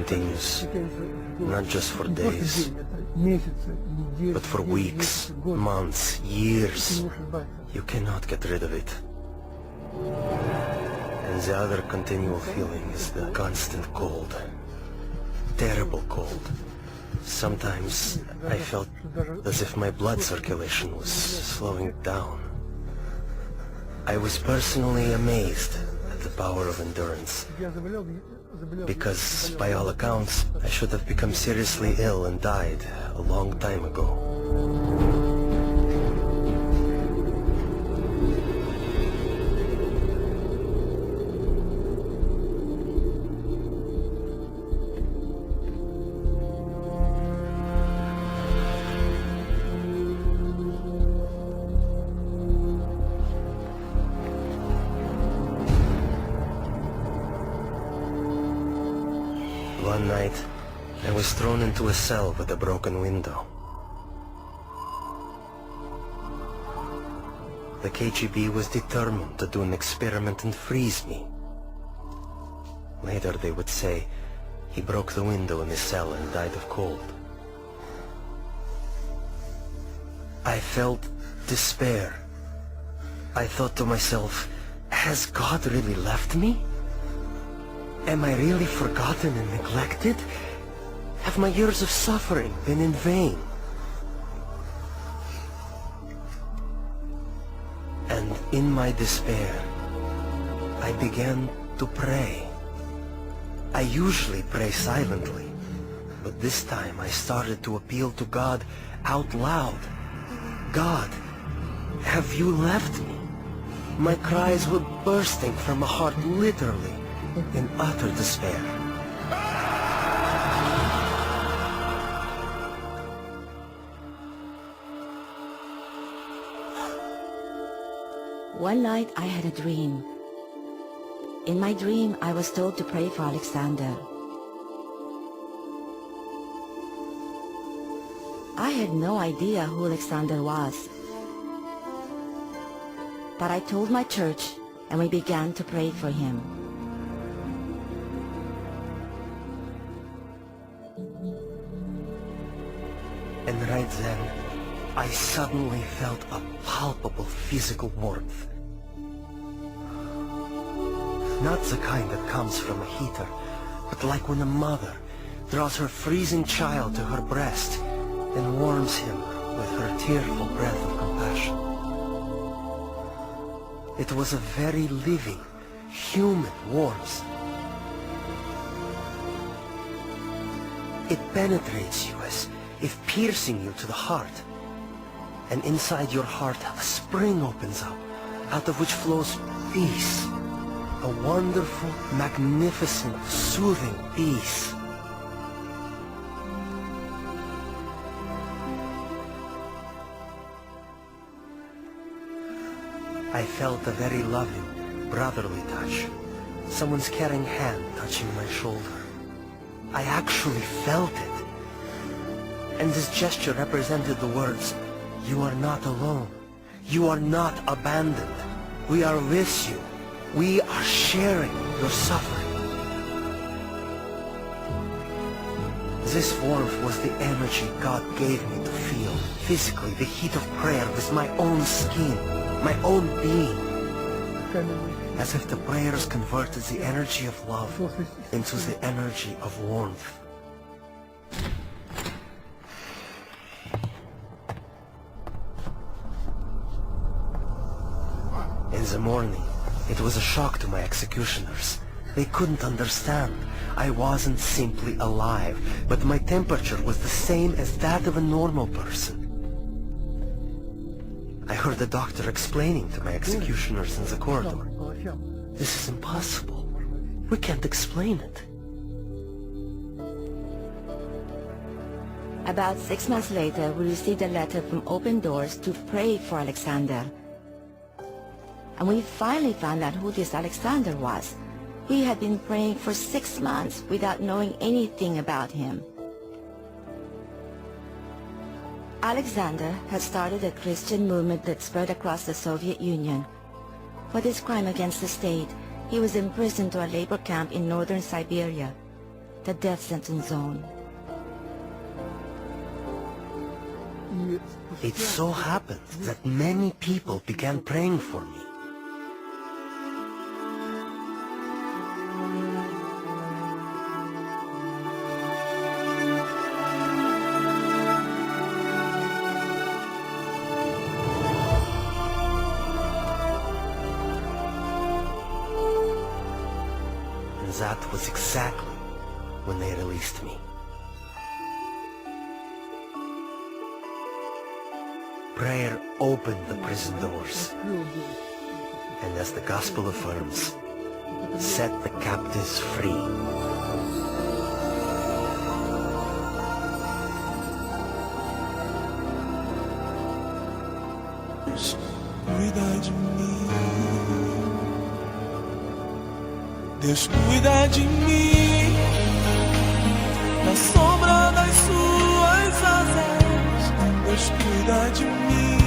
continues, not just for days, but for weeks, months, years. You cannot get rid of it. And the other continual feeling is the constant cold. Terrible cold. Sometimes I felt as if my blood circulation was slowing down. I was personally amazed at the power of endurance, because by all accounts I should have become seriously ill and died a long time ago. One night, I was thrown into a cell with a broken window. The KGB was determined to do an experiment and freeze me. Later they would say he broke the window in his cell and died of cold. I felt despair. I thought to myself, has God really left me? Am I really forgotten and neglected? Have my years of suffering been in vain? And in my despair, I began to pray. I usually pray silently, but this time I started to appeal to God out loud. God, have you left me? My cries were bursting from my heart, literally, in utter despair. One night I had a dream. In my dream I was told to pray for Alexander. I had no idea who Alexander was. But I told my church and we began to pray for him. And right then, I suddenly felt a palpable physical warmth. Not the kind that comes from a heater, but like when a mother draws her freezing child to her breast and warms him with her tearful breath of compassion. It was a very living, human warmth. It penetrates you as if piercing you to the heart. And inside your heart, a spring opens up, out of which flows peace. A wonderful, magnificent, soothing peace. I felt a very loving, brotherly touch. Someone's caring hand touching my shoulder. I actually felt it. And this gesture represented the words, "You are not alone. You are not abandoned. We are with you. We are sharing your suffering." This warmth was the energy God gave me to feel physically the heat of prayer with my own skin, my own being. As if the prayers converted the energy of love into the energy of warmth. In the morning, it was a shock to my executioners. They couldn't understand. I wasn't simply alive, but my temperature was the same as that of a normal person. I heard the doctor explaining to my executioners in the corridor. This is impossible. We can't explain it. About 6 months later, we received a letter from Open Doors to pray for Alexander. And we finally found out who this Alexander was. We had been praying for 6 months without knowing anything about him. Alexander had started a Christian movement that spread across the Soviet Union. For this crime against the state, he was imprisoned to a labor camp in northern Siberia. the death sentence zone. It so happened that many people began praying for me. And that was exactly when they released me. Prayer opened the prison doors, and as the gospel affirms, set the captives free. Cuida de mim, Deus cuida de mim, na sombra das suas asas, Deus cuida de mim,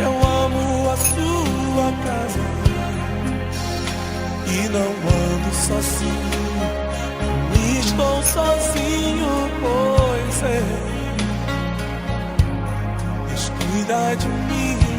eu amo a sua casa, e não ando sozinho, não estou sozinho, pois é, Deus cuida de mim.